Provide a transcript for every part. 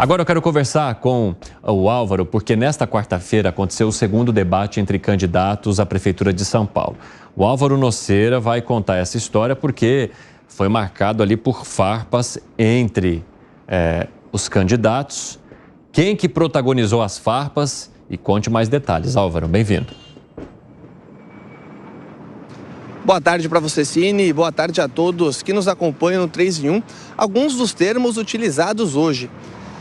Agora eu quero conversar com o Álvaro, porque nesta quarta-feira aconteceu o segundo debate entre candidatos à Prefeitura de São Paulo. O Álvaro Noceira vai contar essa história porque foi marcado ali por farpas entre os candidatos. Quem que protagonizou as farpas? E conte mais detalhes. Álvaro, bem-vindo. Boa tarde para você, Cine, e boa tarde a todos que nos acompanham no 3 em 1. Alguns dos termos utilizados hoje: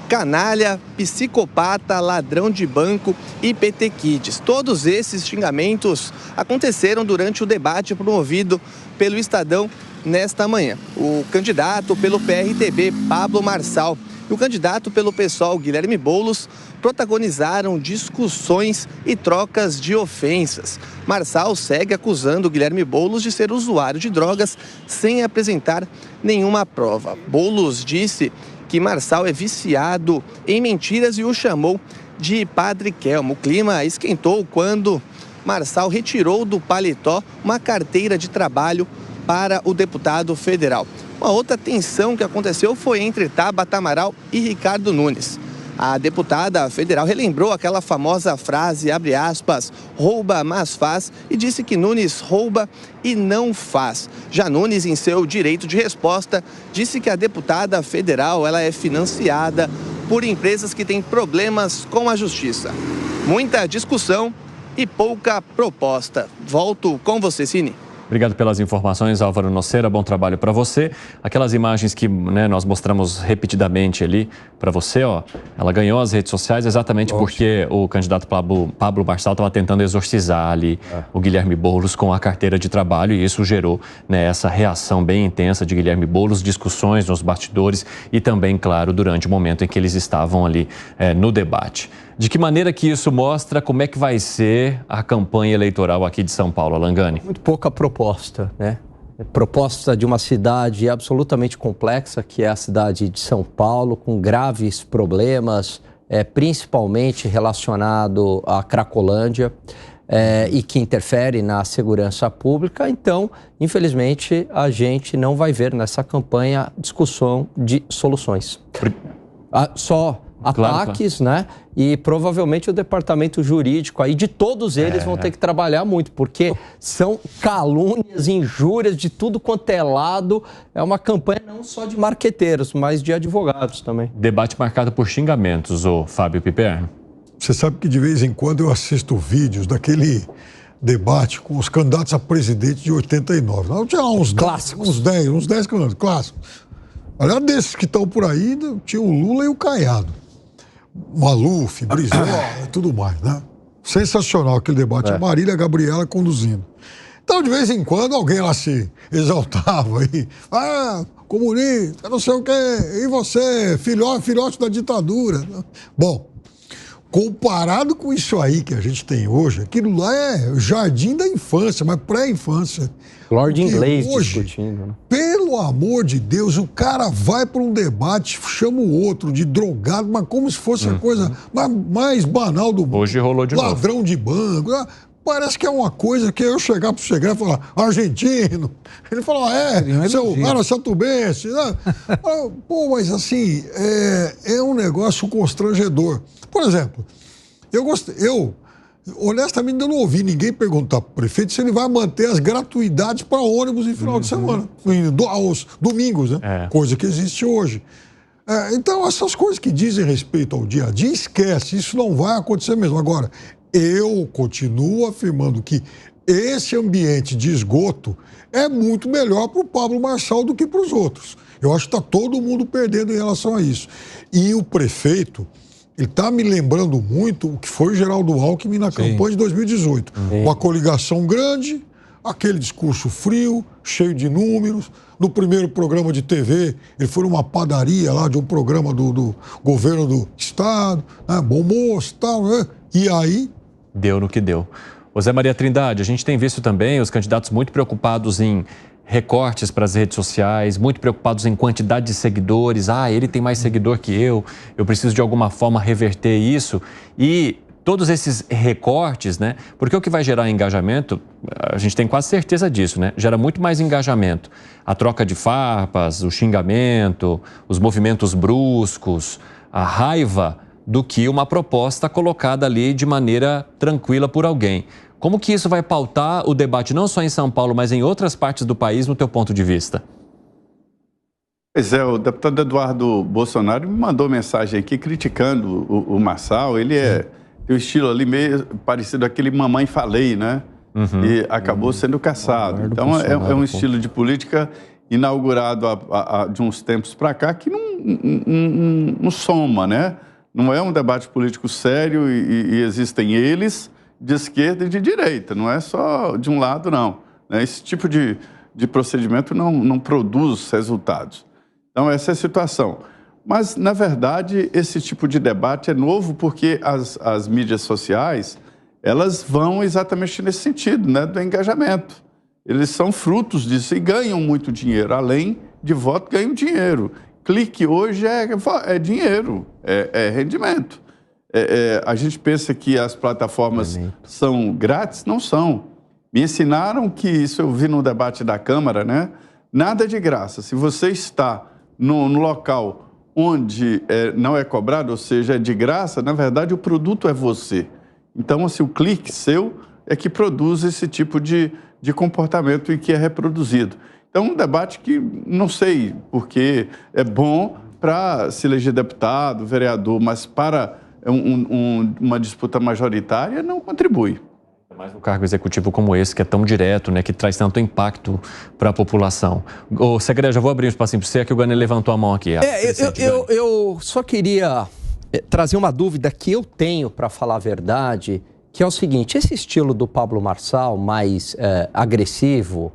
canalha, psicopata, ladrão de banco e PT Kids. Todos esses xingamentos aconteceram durante o debate promovido pelo Estadão nesta manhã. O candidato pelo PRTB, Pablo Marçal, e o candidato pelo PSOL, Guilherme Boulos, protagonizaram discussões e trocas de ofensas. Marçal segue acusando Guilherme Boulos de ser usuário de drogas sem apresentar nenhuma prova. Boulos disse que Marçal é viciado em mentiras e o chamou de Padre Kelmo. O clima esquentou quando Marçal retirou do paletó uma carteira de trabalho para o deputado federal. Uma outra tensão que aconteceu foi entre Tabata Amaral e Ricardo Nunes. A deputada federal relembrou aquela famosa frase, abre aspas, rouba, mas faz, e disse que Nunes rouba e não faz. Já Nunes, em seu direito de resposta, disse que a deputada federal ela é financiada por empresas que têm problemas com a justiça. Muita discussão e pouca proposta. Volto com você, Cine. Obrigado pelas informações, Álvaro Noceira. Bom trabalho para você. Aquelas imagens que nós mostramos repetidamente ali para você, ela ganhou as redes sociais exatamente porque o candidato Pablo Marçal estava tentando exorcizar ali o Guilherme Boulos com a carteira de trabalho, e isso gerou essa reação bem intensa de Guilherme Boulos, discussões nos bastidores e também, claro, durante o momento em que eles estavam ali no debate. De que maneira que isso mostra como é que vai ser a campanha eleitoral aqui de São Paulo, Alangani? Muito pouca proposta, né? Proposta de uma cidade absolutamente complexa, que é a cidade de São Paulo, com graves problemas, principalmente relacionado à Cracolândia, e que interfere na segurança pública. Então, infelizmente, a gente não vai ver nessa campanha discussão de soluções. Só ataques, né? E provavelmente o departamento jurídico aí de todos eles vão ter que trabalhar muito, porque são calúnias, injúrias de tudo quanto é lado. É uma campanha não só de marqueteiros, mas de advogados também. Debate marcado por xingamentos, o Fábio Piperno. Você sabe que de vez em quando eu assisto vídeos daquele debate com os candidatos a presidente de 89. Lá tinha uns clássicos. Uns 10 candidatos clássicos. Aliás, desses que estão por aí, tinha o Lula e o Caiado. Maluf, Brizola e tudo mais, né? Sensacional aquele debate. A Marília Gabriela conduzindo. Então, de vez em quando, alguém lá se exaltava aí. Comunista, não sei o quê. E você, filhote da ditadura. Bom, comparado com isso aí que a gente tem hoje, aquilo lá é jardim da infância, mas pré-infância. Lorde inglês hoje, discutindo, né? Pelo amor de Deus, o cara vai para um debate, chama o outro de drogado, mas como se fosse a coisa mais banal do mundo. Hoje rolou de Ladrão novo. de banco. Parece que é uma coisa que eu chegar para o segredo e falar, argentino. Ele fala, seu satubense. Né? Pô, mas assim, é um negócio constrangedor. Por exemplo, eu honestamente, eu não ouvi ninguém perguntar para o prefeito se ele vai manter as gratuidades para ônibus em final de semana, aos domingos, né? Coisa que existe hoje. Então, essas coisas que dizem respeito ao dia a dia, esquece, isso não vai acontecer mesmo. Agora, eu continuo afirmando que esse ambiente de esgoto é muito melhor para o Pablo Marçal do que para os outros. Eu acho que está todo mundo perdendo em relação a isso. E o prefeito, ele está me lembrando muito o que foi o Geraldo Alckmin na campanha de 2018. Uma coligação grande, aquele discurso frio, cheio de números. No primeiro programa de TV, ele foi numa padaria lá de um programa do governo do estado, né? Bom moço e tal, né? E aí... Deu no que deu. José Maria Trindade, a gente tem visto também os candidatos muito preocupados em recortes para as redes sociais, muito preocupados em quantidade de seguidores. Ele tem mais seguidor que eu preciso de alguma forma reverter isso. E todos esses recortes, né? Porque o que vai gerar engajamento, a gente tem quase certeza disso, né? Gera muito mais engajamento. A troca de farpas, o xingamento, os movimentos bruscos, a raiva do que uma proposta colocada ali de maneira tranquila por alguém. Como que isso vai pautar o debate não só em São Paulo, mas em outras partes do país, no teu ponto de vista? Pois é, o deputado Eduardo Bolsonaro me mandou mensagem aqui criticando o Marçal. Ele tem um estilo ali meio parecido àquele Mamãe Falei, né? E acabou sendo caçado. Então é um estilo de política inaugurado de uns tempos para cá que não soma, né? Não é um debate político sério e existem eles de esquerda e de direita, não é só de um lado, não. Esse tipo de procedimento não produz resultados. Então, essa é a situação. Mas, na verdade, esse tipo de debate é novo porque as mídias sociais, elas vão exatamente nesse sentido, né, do engajamento. Eles são frutos disso e ganham muito dinheiro. Além de voto, ganham dinheiro. Clique hoje é dinheiro, é rendimento. A gente pensa que as plataformas são grátis, não são. Me ensinaram que, isso eu vi no debate da Câmara, né? Nada de graça. Se você está no local onde não é cobrado, ou seja, é de graça, na verdade o produto é você. Então, assim, o clique seu é que produz esse tipo de comportamento e que é reproduzido. Então, um debate que não sei porque é bom para se eleger deputado, vereador, mas para uma disputa majoritária não contribui. Mais um cargo executivo como esse, que é tão direto, né, que traz tanto impacto para a população. Ô, Segredo, já vou abrir um espacinho para você, que o Gani levantou a mão aqui. Eu só queria trazer uma dúvida que eu tenho, para falar a verdade, que é o seguinte: esse estilo do Pablo Marçal, mais agressivo,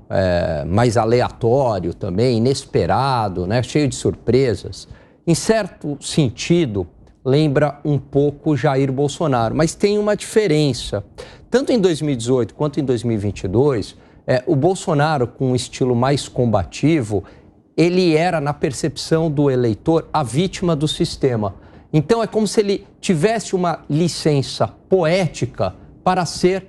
mais aleatório também, inesperado, né, cheio de surpresas, em certo sentido, lembra um pouco Jair Bolsonaro, mas tem uma diferença. Tanto em 2018 quanto em 2022, o Bolsonaro, com um estilo mais combativo, ele era, na percepção do eleitor, a vítima do sistema. Então é como se ele tivesse uma licença poética para ser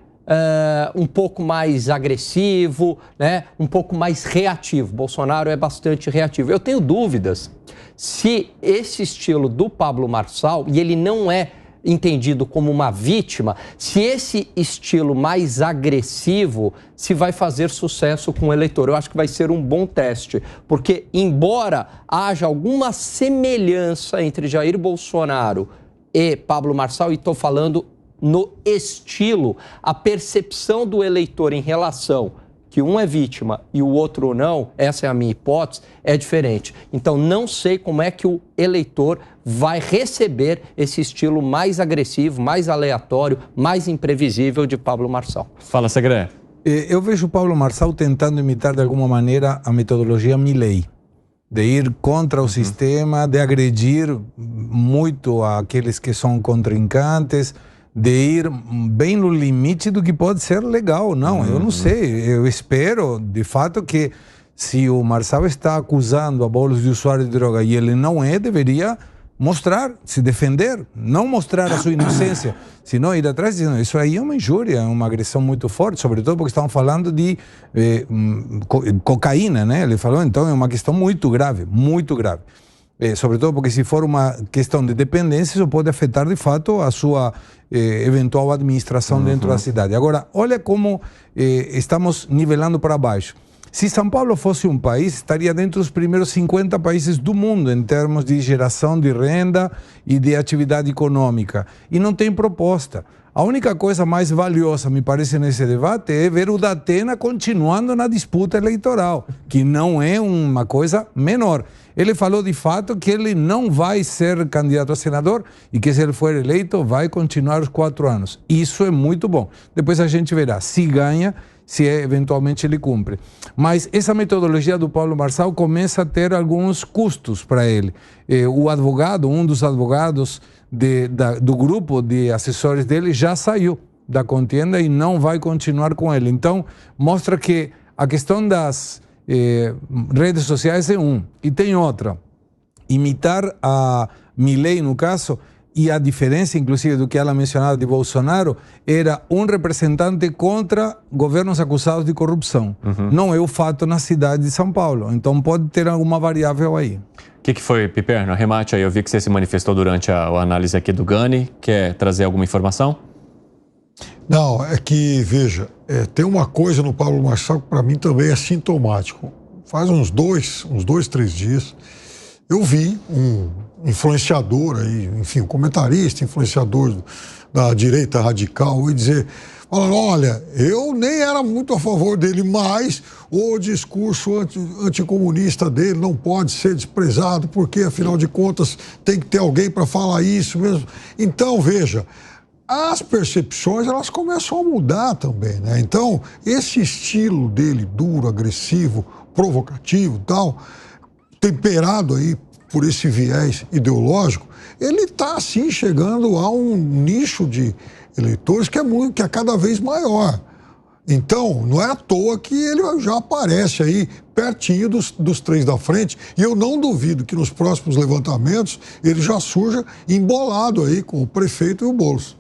um pouco mais agressivo, né? Um pouco mais reativo. Bolsonaro é bastante reativo. Eu tenho dúvidas se esse estilo do Pablo Marçal, e ele não é entendido como uma vítima, se esse estilo mais agressivo se vai fazer sucesso com o eleitor. Eu acho que vai ser um bom teste, porque embora haja alguma semelhança entre Jair Bolsonaro e Pablo Marçal, e estou falando no estilo, a percepção do eleitor em relação que um é vítima e o outro não, essa é a minha hipótese, é diferente. Então, não sei como é que o eleitor vai receber esse estilo mais agressivo, mais aleatório, mais imprevisível de Pablo Marçal. Fala, Segredo. Eu vejo o Pablo Marçal tentando imitar de alguma maneira a metodologia Milei, de ir contra o sistema, de agredir muito aqueles que são contrincantes, de ir bem no limite do que pode ser legal. Não, eu não sei. Eu espero, de fato, que se o Marçal está acusando Abolos de usuário de droga e ele não é, deveria mostrar, se defender, não mostrar a sua inocência, senão ir atrás dizendo, isso aí é uma injúria, é uma agressão muito forte, sobretudo porque estão falando de cocaína, né? Ele falou, então é uma questão muito grave, muito grave. Sobretudo porque se for uma questão de dependência, isso pode afetar de fato a sua eventual administração dentro da cidade. Agora, olha como estamos nivelando para baixo. Se São Paulo fosse um país, estaria dentro dos primeiros 50 países do mundo em termos de geração de renda e de atividade econômica. E não tem proposta. A única coisa mais valiosa, me parece, nesse debate é ver o Datena continuando na disputa eleitoral, que não é uma coisa menor. Ele falou de fato que ele não vai ser candidato a senador e que, se ele for eleito, vai continuar os 4 anos. Isso é muito bom. Depois a gente verá se ganha, se eventualmente ele cumpre. Mas essa metodologia do Pablo Marçal começa a ter alguns custos para ele. O advogado, um dos advogados do grupo de assessores dele já saiu da contienda e não vai continuar com ele. Então, mostra que a questão das redes sociais é e tem outra. Imitar a Milei, no caso, e a diferença, inclusive, do que ela mencionava de Bolsonaro, era um representante contra governos acusados de corrupção. Não é o fato na cidade de São Paulo. Então pode ter alguma variável aí. que foi, Piperno? Arremate aí, eu vi que você se manifestou durante a análise aqui do Gani. Quer trazer alguma informação? Não, é que, veja, tem uma coisa no Pablo Marçal que para mim também é sintomático. Faz uns dois, 3 dias, eu vi um influenciador aí, enfim, um comentarista, influenciador da direita radical, e dizer, olha, eu nem era muito a favor dele, mas o discurso anticomunista dele não pode ser desprezado, porque, afinal de contas, tem que ter alguém para falar isso mesmo. Então, veja, as percepções, elas começam a mudar também, né? Então, esse estilo dele, duro, agressivo, provocativo e tal, temperado aí por esse viés ideológico, ele está, assim, chegando a um nicho de eleitores que é cada vez maior. Então, não é à toa que ele já aparece aí pertinho dos 3 da frente, e eu não duvido que nos próximos levantamentos ele já surja embolado aí com o prefeito e o Boulos.